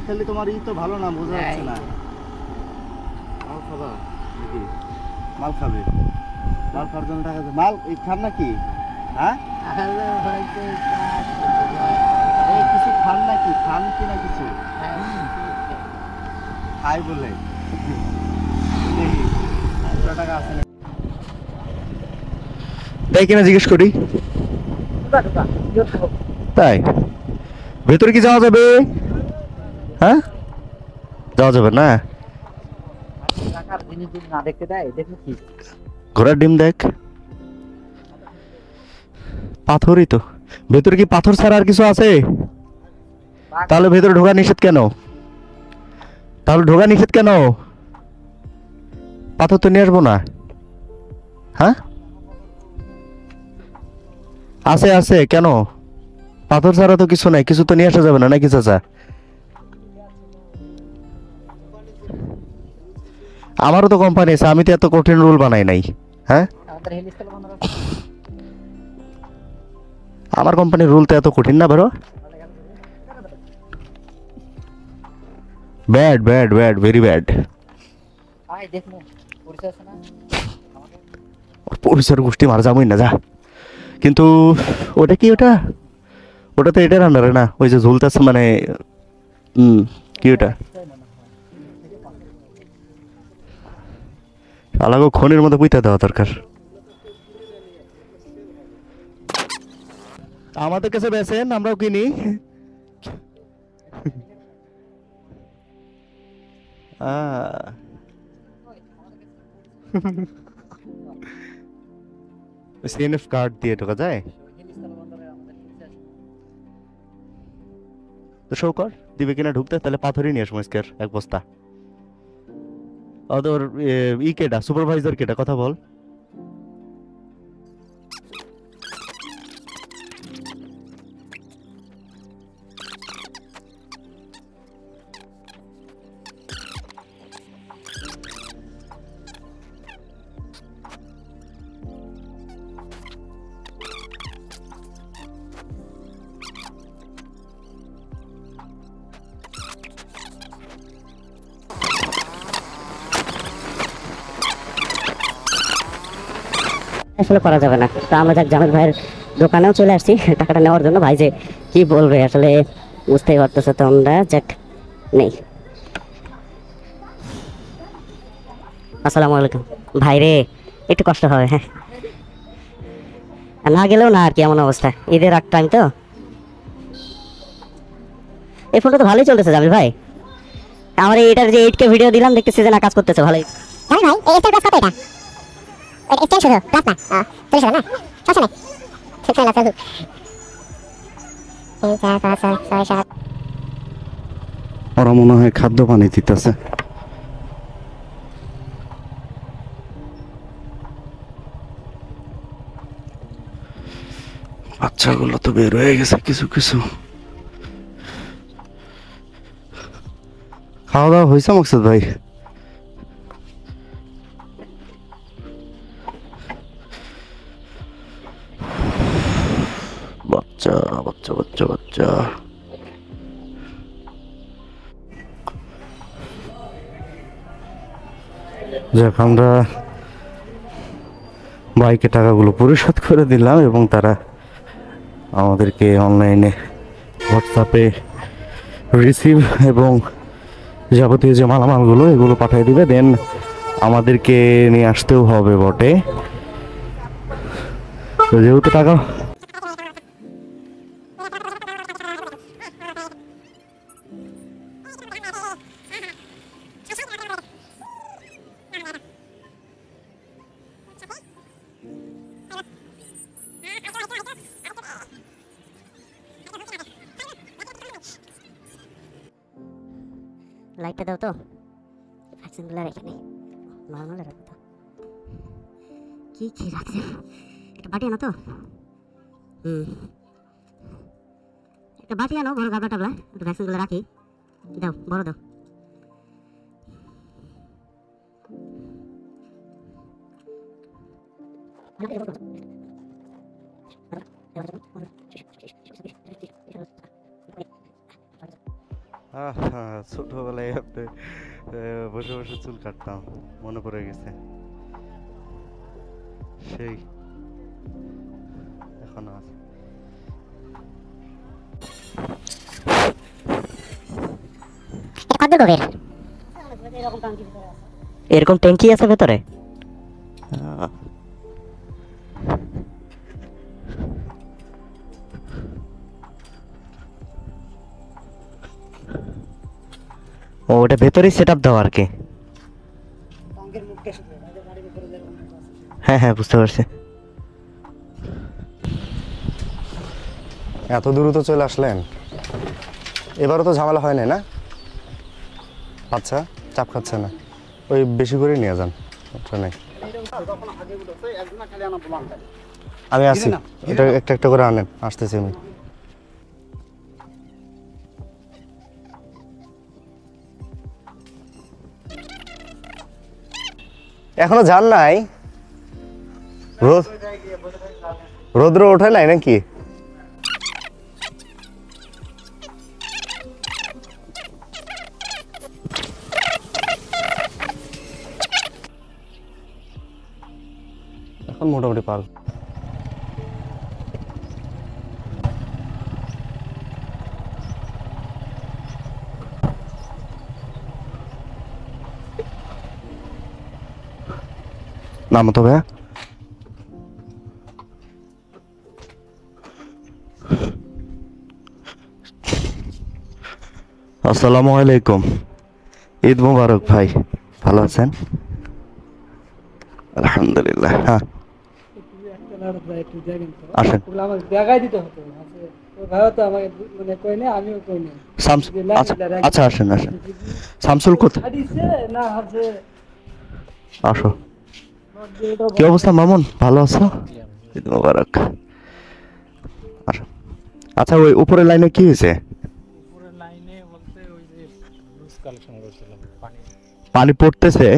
খেলে তোমার ই তো ভালো না, বোঝা যাচ্ছে না। মাল খাবা নাকি? মাল খাবে? মাল খাওয়ার জন্য টাকা মাল এই খান নাকি? হ্যাঁ কিছু খান নাকি? খান কি না কিছু খাই বলে টাকা আছে না তাই কিনা জিজ্ঞেস করি। তাই ভেতরে কি যাওয়া যাবে? হ্যাঁ যাওয়া যাবে না। ঘোড়ার ডিম দেখ, পাথরই তো। ভেতরে কি পাথর ছাড়া আর কিছু আছে? তাহলে ভেতরে ঢোকা নিষেধ কেন? পাথর তো নিয়ে আসবো না। হ্যাঁ আছে আছে কেন? পাথর ছাড়া তো কিছু নাই, কিছু তো নিয়ে আসা যাবে না নাকি চাচা? আমারও তো কোম্পানি আছে, আমি তো এত কঠিন রুল বানাই নাই। হ্যাঁ আমার কোম্পানির রুল তো এত কঠিন না বড়। Bad bad bad very bad. পরিচয় গোষ্ঠী মারা যাবোই না যা। কিন্তু ওটা কি ওটা তো এটার আন্ডারে না, ওই যে ঝুলতেছে মানে কি ওটা আলাগো খনির মধ্যে পুঁতে দেওয়া দরকার। আমাদের কাছে বেচেন, আমরাও কিনি। সিএনএফ কার্ড দিয়ে ঢোকা যায় তো শো কর দিবে কিনা ঢুকতে। তাহলে পাথরই নিয়ে আসবো আজকের এক বস্তা। ওদের ই কেটা সুপারভাইজার কেটা কথা বল। আসলে করা যাবে না। তো আমরা যাক জামেদ ভাইয়ের দোকানেও চলে আসছি টাকাটা নেওয়ার জন্য। ভাই যে কি বলবে আসলে বুঝতেই পারতেছে, তো আমরা যাক নেই। আসসালামু আলাইকুম ভাই রে, একটু কষ্ট হবে। হ্যাঁ না গেলেও না আর কি, এমন অবস্থা। ঈদের আগ টাইম তো। এই ফোনটা তো ভালোই চলতেছে জামিল ভাই। আমার এটার যে 8K ভিডিও দিলাম, দেখতেছি যে না কাজ করতেছে ভালোই। জামিল ভাই এই এক্সটেন্ড কত এটা? এক্সটেন্ড শুধু প্লাস না 30 না সমস্যা নাই। ঠিক আছে চল 3 4 5 6 7। ওরা মনে হয় খাদ্য পানি দিতেছে। বাচ্চাগুলো তো বের হয়ে গেছে কিছু কিছু। খাওয়া দাওয়া হয়েছে মকসুদ ভাই? বাচ্চা বাচ্চা বাচ্চা বাচ্চা যাক আমরা বাইকে টাকাগুলো পরিশোধ করে দিলাম এবং তারা আমাদেরকে অনলাইনে হোয়াটসঅ্যাপে রিসিভ এবং যাবতীয় যে মালামালগুলো এগুলো পাঠিয়ে দিবে। দেন আমাদেরকে নিয়ে আসতেও হবে বটে, যেহেতু টাকা লাইটটা দাও তো, ভ্যাকসিনগুলো রেখে নেই, নর্মালে রাখো তো। কি কি রাখছে, একটা বাটি আনো তো। একটা বাটি আনো, বড় গাবলা টাবলা, একটু ভ্যাকসিনগুলো রাখি। দাও, বড় দাও। ছোটবেলায় আপনি বসে বসে চুল কাটতাম, মনে পড়ে গেছে সেই, এখনো আছে। এটা কত গভীর? এরকম ট্যাঙ্কি আছে ভেতরে? ও, ওটা ভেতরেই সেট আপ দাও আর কি। হ্যাঁ হ্যাঁ, বুঝতে পারছি। এত দ্রুত চলে আসলেন, এবারও তো ঝামেলা হয় নাই না? আচ্ছা, চাপ খাচ্ছে না, ওই বেশি করে নিয়ে যান, সমস্যা নেই। আমি আসি, এটা একটা একটা করে আনেন, আসতেছি আমি। এখনো যান নাই? রোদ্র ওঠে নাই নাকি? এখন মোটামুটি পার। নাম তো ভাইয়া? আসসালামু আলাইকুম, ঈদ মুবারক ভাই, ভালো আছেন? আলহামদুলিল্লাহ। হ্যাঁ, আসেন। আচ্ছা, আসেন আসেন। শামসুল কোথায়? আসো। কি অবস্থা মামুন, ভালো আছো? ঈদ মুবারক। আসো। আচ্ছা, ওই উপরের লাইনে কি হয়েছে? উপরের লাইনে বলতে ওই যে লুজ কালেকশন করছিলাম পানি। পানি পড়তেছে?